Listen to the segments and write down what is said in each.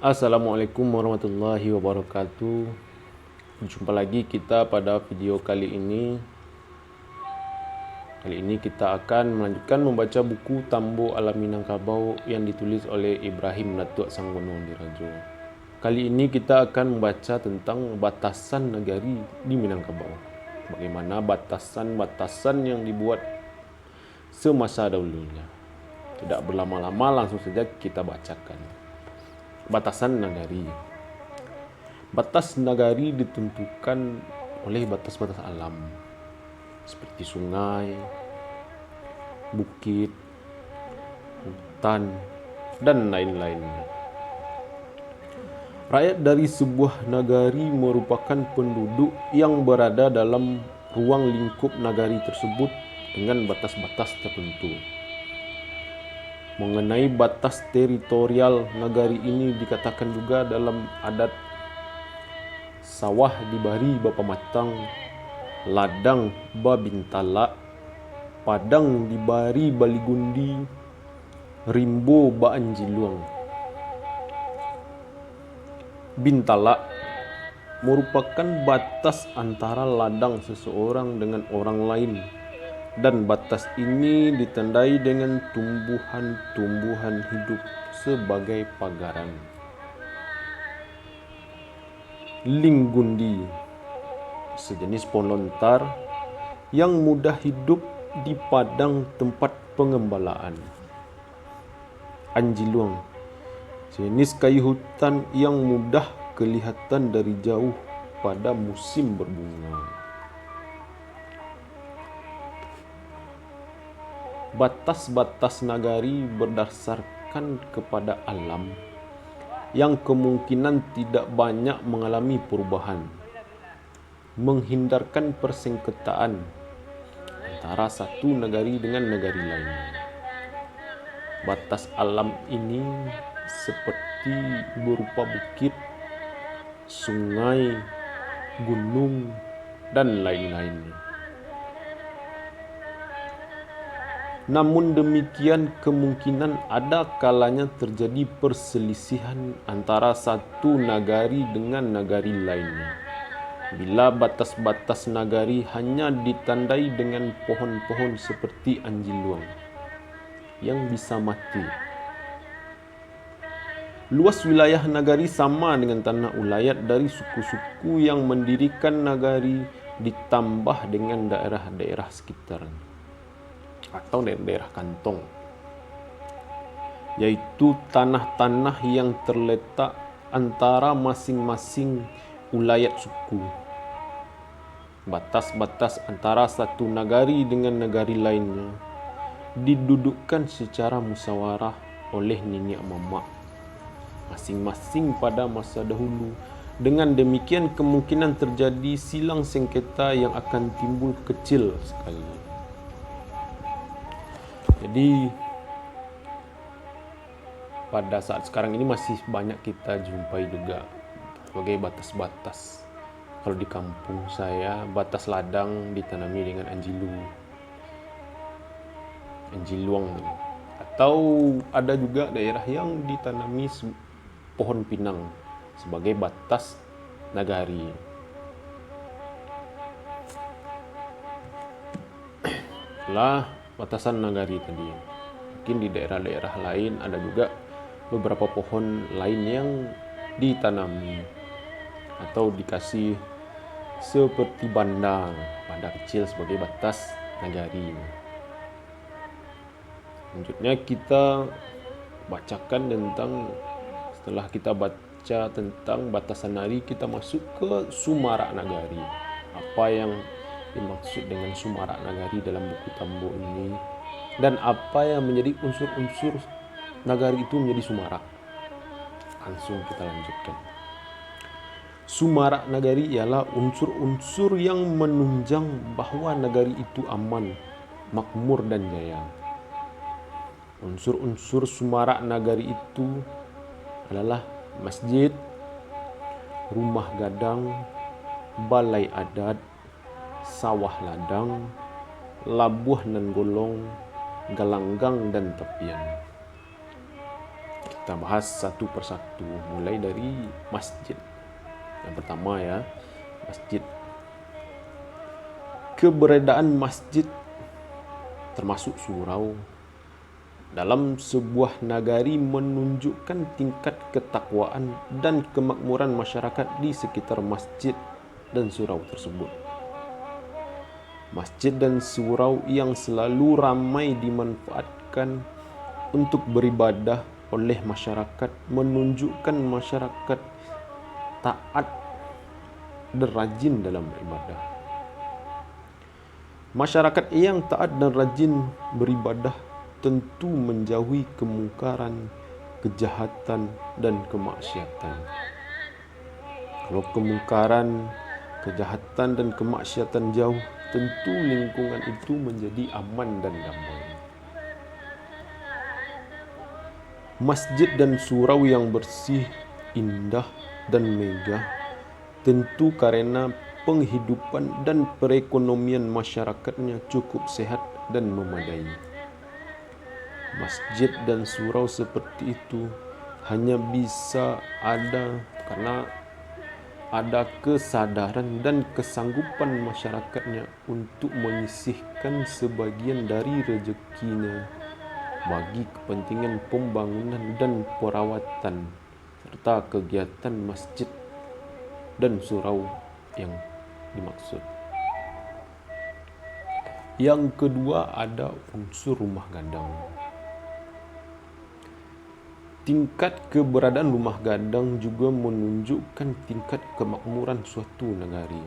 Assalamualaikum warahmatullahi wabarakatuh. Jumpa lagi kita pada video kali ini. Kali ini kita akan melanjutkan membaca buku Tambo Alam Minangkabau yang ditulis oleh Ibrahim Natuak Sanggono Dirajo. Kali ini kita akan membaca tentang batasan nagari di Minangkabau. Bagaimana batasan-batasan yang dibuat semasa dahulunya. Tidak berlama-lama, langsung saja kita bacakan. Batasan nagari. Batas nagari ditentukan oleh batas-batas alam seperti sungai, bukit, hutan, dan lain-lainnya. Rakyat dari sebuah nagari merupakan penduduk yang berada dalam ruang lingkup nagari tersebut dengan batas-batas tertentu. Mengenai batas teritorial nagari ini dikatakan juga dalam adat sawah dibari bapa matang, ladang babintala, padang dibari baligundi, rimbo baanjiluang. Bintala merupakan batas antara ladang seseorang dengan orang lain, dan batas ini ditandai dengan tumbuhan-tumbuhan hidup sebagai pagaran. Linggundi, sejenis pohon lontar yang mudah hidup di padang tempat pengembalaan. Anjiluang, jenis kayu hutan yang mudah kelihatan dari jauh pada musim berbunga. Batas-batas nagari berdasarkan kepada alam yang kemungkinan tidak banyak mengalami perubahan, menghindarkan persengketaan antara satu nagari dengan nagari lain. Batas alam ini seperti berupa bukit, sungai, gunung, dan lain-lainnya. Namun demikian, kemungkinan ada kalanya terjadi perselisihan antara satu nagari dengan nagari lainnya, bila batas-batas nagari hanya ditandai dengan pohon-pohon seperti anjiluang yang bisa mati. Luas wilayah nagari sama dengan tanah ulayat dari suku-suku yang mendirikan nagari ditambah dengan daerah-daerah sekitarnya atau daerah kantong, yaitu tanah-tanah yang terletak antara masing-masing ulayat suku. Batas-batas antara satu nagari dengan nagari lainnya didudukkan secara musyawarah oleh nenek mamak masing-masing pada masa dahulu. Dengan demikian, kemungkinan terjadi silang sengketa yang akan timbul kecil sekali. Jadi pada saat sekarang ini masih banyak kita jumpai juga sebagai batas-batas. Kalau di kampung saya, batas ladang ditanami dengan anjiluang, atau ada juga daerah yang ditanami pohon pinang sebagai batas nagari. Lah batasan nagari tadi. Mungkin di daerah-daerah lain ada juga beberapa pohon lain yang ditanami atau dikasih seperti banda kecil sebagai batas nagari. Selanjutnya kita bacakan tentang, setelah kita baca tentang batasan nagari, kita masuk ke Sumarak Nagari. Apa yang dimaksud dengan Sumarak Nagari dalam buku Tambo ini, dan apa yang menjadi unsur-unsur nagari itu menjadi sumarak. Langsung kita lanjutkan. Sumarak nagari ialah unsur-unsur yang menunjang bahwa nagari itu aman, makmur, dan jaya. Unsur-unsur sumarak nagari itu adalah masjid, rumah gadang, balai adat, sawah ladang, labuh nan golong, galanggang, dan tepian. Kita bahas satu persatu, mulai dari masjid. Yang pertama ya, masjid. Keberadaan masjid termasuk surau dalam sebuah nagari menunjukkan tingkat ketakwaan dan kemakmuran masyarakat di sekitar masjid dan surau tersebut. Masjid dan surau yang selalu ramai dimanfaatkan untuk beribadah oleh masyarakat menunjukkan masyarakat taat dan rajin dalam beribadah. Masyarakat yang taat dan rajin beribadah tentu menjauhi kemungkaran, kejahatan, dan kemaksiatan. Kalau kemungkaran, kejahatan, dan kemaksiatan jauh, tentu lingkungan itu menjadi aman dan damai. Masjid dan surau yang bersih, indah, dan megah tentu karena penghidupan dan perekonomian masyarakatnya cukup sehat dan memadai. Masjid dan surau seperti itu hanya bisa ada karena ada kesadaran dan kesanggupan masyarakatnya untuk menyisihkan sebagian dari rezekinya bagi kepentingan pembangunan dan perawatan serta kegiatan masjid dan surau yang dimaksud. Yang kedua ada unsur rumah gadang. Tingkat keberadaan rumah gadang juga menunjukkan tingkat kemakmuran suatu negari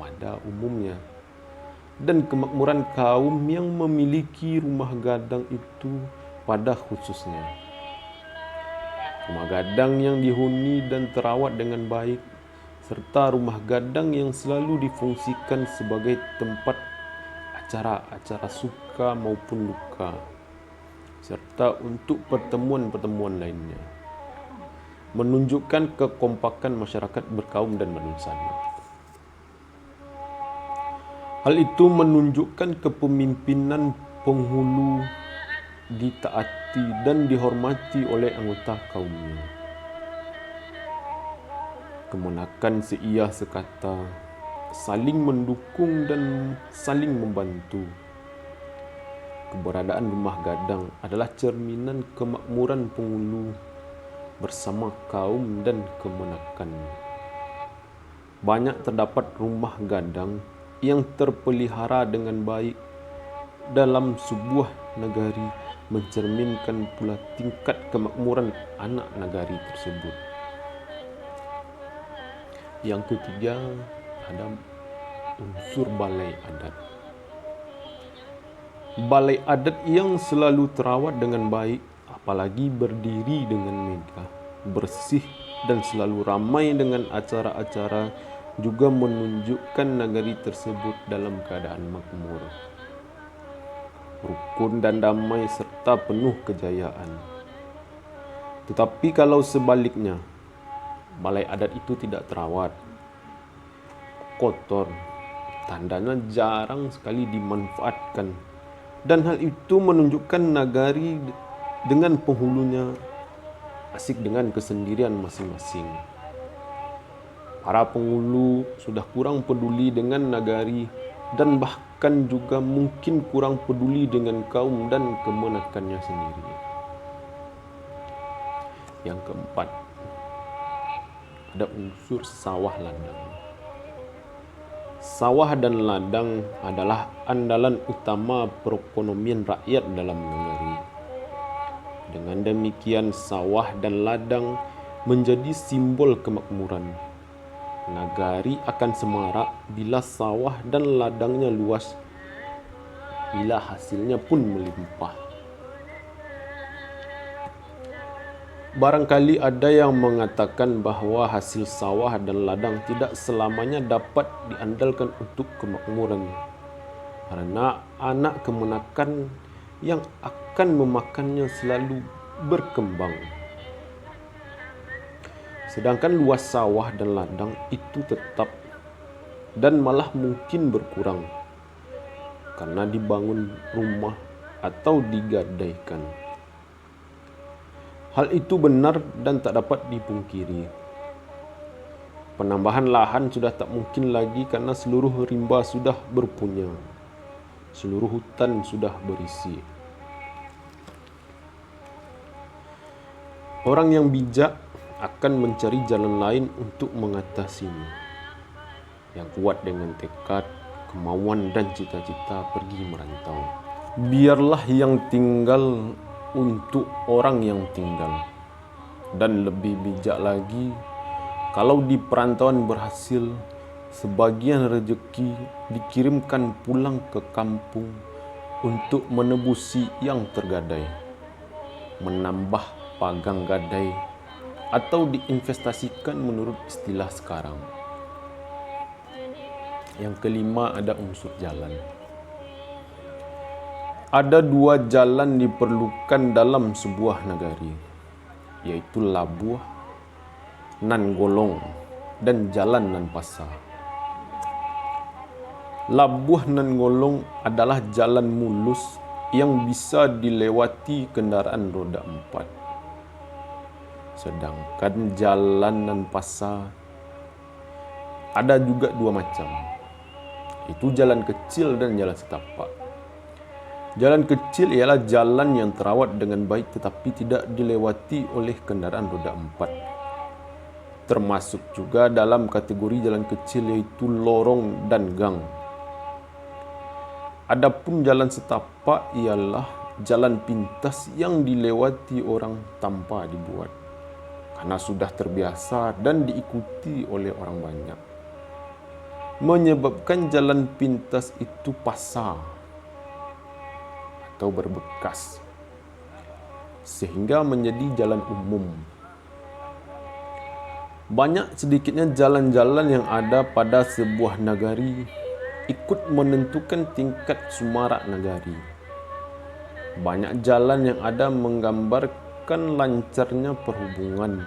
pada umumnya dan kemakmuran kaum yang memiliki rumah gadang itu pada khususnya. Rumah gadang yang dihuni dan terawat dengan baik serta rumah gadang yang selalu difungsikan sebagai tempat acara-acara suka maupun duka serta untuk pertemuan-pertemuan lainnya menunjukkan kekompakan masyarakat berkaum dan berbusana. Hal itu menunjukkan kepemimpinan penghulu ditaati dan dihormati oleh anggota kaumnya. Kemenakan seiyah sekata, saling mendukung dan saling membantu. Keberadaan rumah gadang adalah cerminan kemakmuran penghulu bersama kaum dan kemenakan. Banyak terdapat rumah gadang yang terpelihara dengan baik dalam sebuah negari mencerminkan pula tingkat kemakmuran anak negari tersebut. Yang ketiga ada unsur balai adat. Balai adat yang selalu terawat dengan baik, apalagi berdiri dengan megah, bersih dan selalu ramai dengan acara-acara juga menunjukkan negari tersebut dalam keadaan makmur, rukun dan damai serta penuh kejayaan. Tetapi kalau sebaliknya, balai adat itu tidak terawat, kotor, tandanya jarang sekali dimanfaatkan, dan hal itu menunjukkan nagari dengan penghulunya asik dengan kesendirian masing-masing. Para penghulu sudah kurang peduli dengan nagari dan bahkan juga mungkin kurang peduli dengan kaum dan kemenakannya sendiri. Yang keempat, ada unsur sawah ladang. Sawah dan ladang adalah andalan utama perekonomian rakyat dalam negeri. Dengan demikian, sawah dan ladang menjadi simbol kemakmuran. Nagari akan semarak bila sawah dan ladangnya luas, bila hasilnya pun melimpah. Barangkali ada yang mengatakan bahawa hasil sawah dan ladang tidak selamanya dapat diandalkan untuk kemakmuran, karena anak kemenakan yang akan memakannya selalu berkembang. Sedangkan luas sawah dan ladang itu tetap dan malah mungkin berkurang karena dibangun rumah atau digadaikan. Hal itu benar dan tak dapat dipungkiri. Penambahan lahan sudah tak mungkin lagi karena seluruh rimba sudah berpunya. Seluruh hutan sudah berisi. Orang yang bijak akan mencari jalan lain untuk mengatasinya. Yang kuat dengan tekad, kemauan dan cita-cita pergi merantau. Biarlah yang tinggal untuk orang yang tinggal. Dan lebih bijak lagi, kalau di perantauan berhasil, sebagian rezeki dikirimkan pulang ke kampung untuk menebusi yang tergadai, menambah pagang gadai, atau diinvestasikan menurut istilah sekarang. Yang kelima, ada unsur jalan. Ada dua jalan diperlukan dalam sebuah nagari, yaitu labuh nan golong dan jalan nan pasar. Labuh nan golong adalah jalan mulus yang bisa dilewati kendaraan roda 4. Sedangkan jalan nan pasar ada juga dua macam, itu jalan kecil dan jalan setapak. Jalan kecil ialah jalan yang terawat dengan baik tetapi tidak dilewati oleh kendaraan roda 4. Termasuk juga dalam kategori jalan kecil yaitu lorong dan gang. Adapun jalan setapak ialah jalan pintas yang dilewati orang tanpa dibuat, karena sudah terbiasa dan diikuti oleh orang banyak. Menyebabkan jalan pintas itu pasar atau berbekas, sehingga menjadi jalan umum. Banyak sedikitnya jalan-jalan yang ada pada sebuah nagari ikut menentukan tingkat semarak nagari. Banyak jalan yang ada menggambarkan lancarnya perhubungan,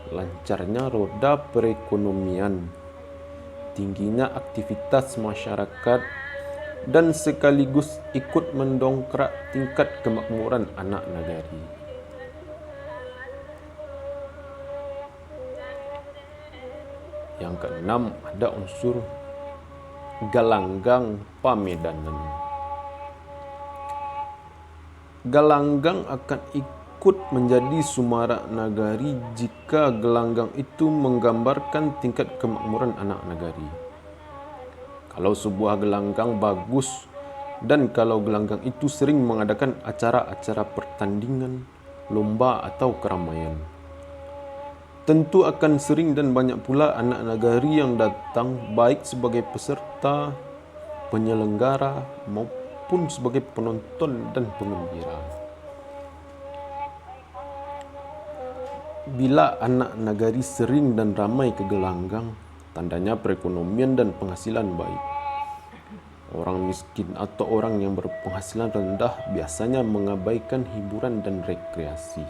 lancarnya roda perekonomian, tingginya aktivitas masyarakat, dan sekaligus ikut mendongkrak tingkat kemakmuran anak nagari. Yang keenam, ada unsur galanggang pamedanan. Galanggang akan ikut menjadi semarak nagari jika gelanggang itu menggambarkan tingkat kemakmuran anak nagari. Kalau sebuah gelanggang bagus dan kalau gelanggang itu sering mengadakan acara-acara pertandingan, lomba atau keramaian, tentu akan sering dan banyak pula anak nagari yang datang baik sebagai peserta, penyelenggara maupun sebagai penonton dan pengembira. Bila anak nagari sering dan ramai ke gelanggang, tandanya perekonomian dan penghasilan baik. Orang miskin atau orang yang berpenghasilan rendah biasanya mengabaikan hiburan dan rekreasi.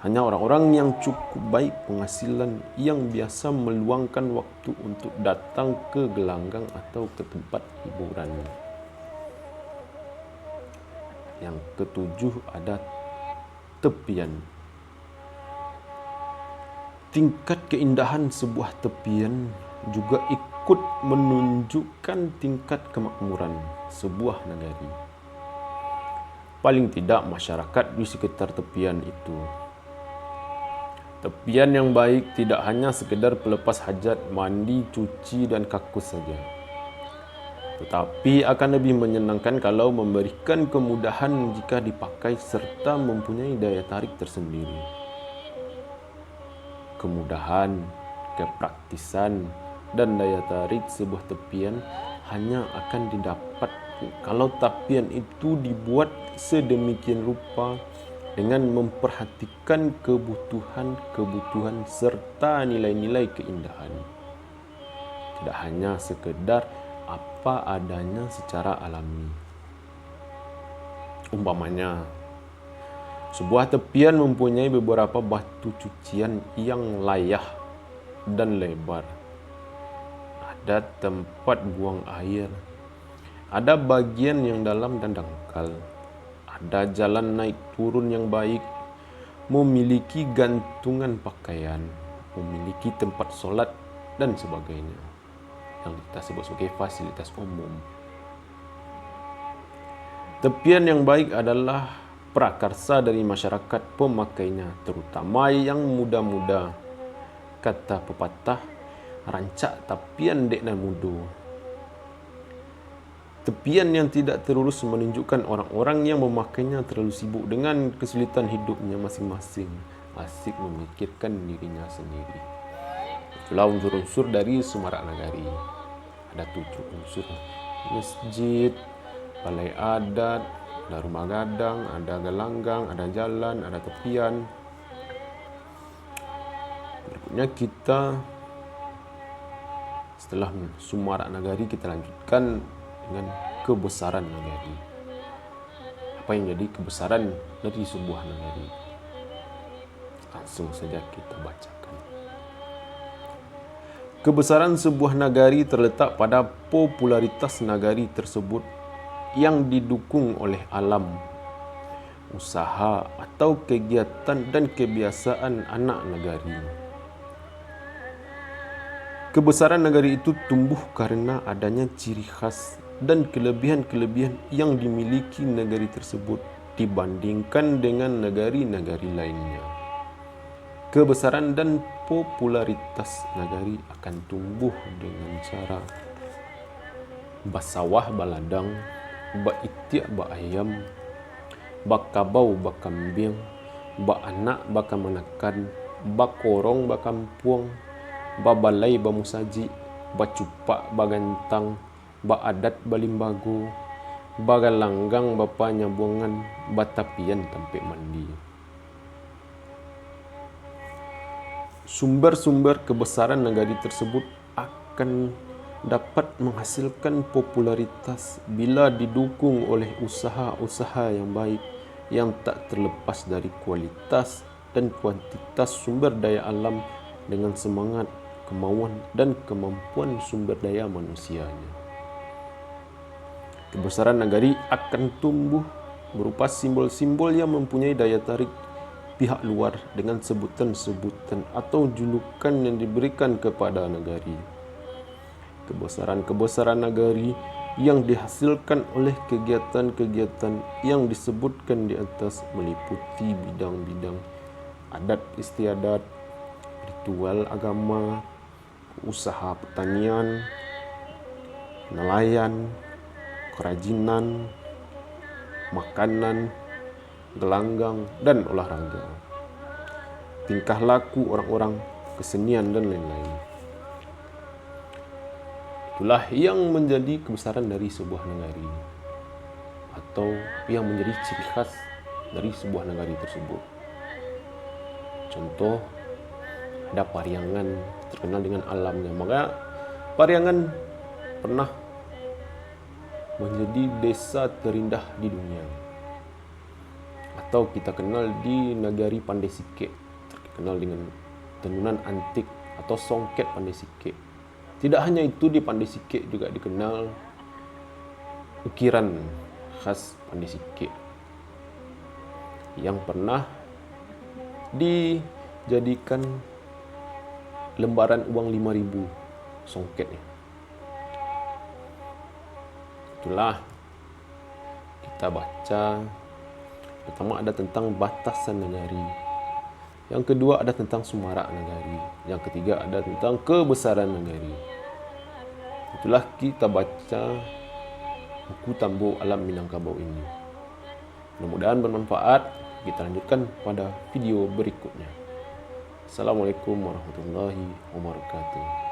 Hanya orang-orang yang cukup baik penghasilan yang biasa meluangkan waktu untuk datang ke gelanggang atau ke tempat hiburan. Yang ketujuh, ada tepian. Tingkat keindahan sebuah tepian juga ikut menunjukkan tingkat kemakmuran sebuah nagari. Paling tidak masyarakat di sekitar tepian itu. Tepian yang baik tidak hanya sekedar pelepas hajat, mandi, cuci dan kakus saja, tetapi akan lebih menyenangkan kalau memberikan kemudahan jika dipakai serta mempunyai daya tarik tersendiri. Kemudahan, kepraktisan, dan daya tarik sebuah tepian hanya akan didapat kalau tepian itu dibuat sedemikian rupa dengan memperhatikan kebutuhan-kebutuhan serta nilai-nilai keindahan. Tidak hanya sekedar apa adanya secara alami. Umpamanya, sebuah tepian mempunyai beberapa batu cucian yang layah dan lebar. Ada tempat buang air. Ada bagian yang dalam dan dangkal. ada jalan naik turun yang baik, memiliki gantungan pakaian, memiliki tempat solat dan sebagainya, yang kita sebut sebagai fasilitas umum. Tepian yang baik adalah prakarsa dari masyarakat pemakainya, terutama yang muda-muda. Kata pepatah, rancak tapian dek na mudo. Tepian yang tidak terurus menunjukkan orang-orang yang memakainya terlalu sibuk dengan kesulitan hidupnya masing-masing, asik memikirkan dirinya sendiri. Itulah unsur-unsur dari Semarak Nagari. Ada 7 unsur: masjid, balai adat, ada rumah gadang, ada gelanggang, ada jalan, ada tepian. Berikutnya kita setelah Semarak Nagari, kita lanjutkan dengan kebesaran nagari. Apa yang jadi kebesaran dari sebuah nagari? Langsung saja kita bacakan. Kebesaran sebuah nagari terletak pada popularitas nagari tersebut yang didukung oleh alam, usaha atau kegiatan dan kebiasaan anak nagari. Kebesaran nagari itu tumbuh karena adanya ciri khas dan kelebihan-kelebihan yang dimiliki negari tersebut dibandingkan dengan negari-negari lainnya. Kebesaran dan popularitas nagari akan tumbuh dengan cara basawah baladang, baitiak ayam, bakabau bakambing, anak bakamaнаkan, bakorong bakampuang, babalai bamusaji, bacupak bagantang, baadat balimbago, bagalanggang bapa nyabuangan, batapian tampek mandi. Sumber-sumber kebesaran nagari tersebut akan dapat menghasilkan popularitas bila didukung oleh usaha-usaha yang baik yang tak terlepas dari kualitas dan kuantitas sumber daya alam dengan semangat, kemauan dan kemampuan sumber daya manusianya. Kebesaran nagari akan tumbuh berupa simbol-simbol yang mempunyai daya tarik pihak luar dengan sebutan-sebutan atau julukan yang diberikan kepada nagari. Kebesaran-kebesaran nagari yang dihasilkan oleh kegiatan-kegiatan yang disebutkan di atas meliputi bidang-bidang adat istiadat, ritual agama, usaha pertanian, nelayan, kerajinan, makanan, gelanggang, dan olahraga, tingkah laku orang-orang, kesenian, dan lain-lain. Itulah yang menjadi kebesaran dari sebuah nagari, atau yang menjadi ciri khas dari sebuah nagari tersebut. Contoh, ada Pariangan terkenal dengan alamnya. Maka Pariangan pernah menjadi desa terindah di dunia. Atau kita kenal di Nagari Pandai Sike, terkenal dengan tenunan antik atau songket Pandai Sike. Tidak hanya itu, di Pandai Sike juga dikenal ukiran khas Pandai Sike yang pernah dijadikan lembaran uang 5.000 songketnya. Itulah kita baca. Pertama ada tentang batasan nagari. Yang kedua ada tentang Semarak Nagari. Yang ketiga ada tentang kebesaran nagari. Itulah kita baca buku Tambo Alam Minangkabau ini. Mudah-mudahan bermanfaat. Kita lanjutkan pada video berikutnya. Assalamualaikum warahmatullahi wabarakatuh.